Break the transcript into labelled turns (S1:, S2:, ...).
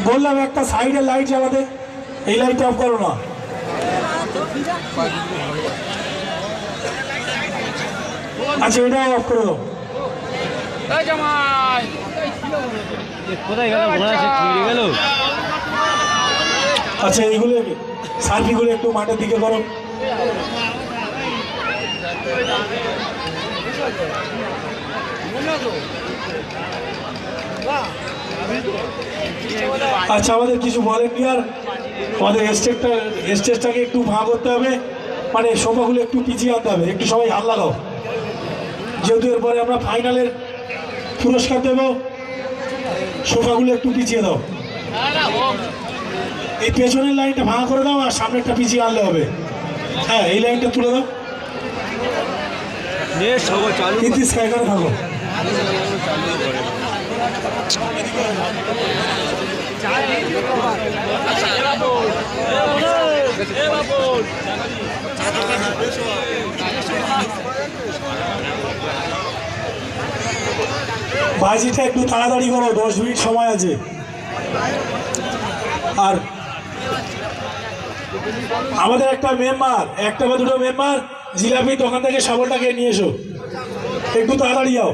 S1: বললাম একটা সাইডে লাইট জ্বালাতে, এই লাইট অফ করো না। আচ্ছা এটা অফ করে দাও। আচ্ছা এইগুলো সার্ফিগুলো একটু মাঠের দিকে করো। আচ্ছা আমাদের কিছু ভলেন্টিয়ার আমাদের স্টেজটাকে একটু ভাগ করতে হবে, মানে সোফাগুলো একটু পিছিয়ে আনতে হবে, একটু সবাই হাত লাগাও, যেহেতু এরপরে আমরা ফাইনালের পুরস্কার দেব। সোফাগুলো একটু পিছিয়ে দাও, এই পেছনের লাইনটা ভাঙা করে দাও আর সামনেরটা পিছিয়ে আনলে হবে। হ্যাঁ এই লাইনটা তুলে দাও, এখানে থাকো। বাজিটা একটু তাড়াতাড়ি করো, 10 মিনিট সময় আছে। আর আমাদের একটা বা দুটো মেম্বার জিলাপি দোকান থেকে শাবলটাকে নিয়ে এসো, একটু তাড়াতাড়ি যাও।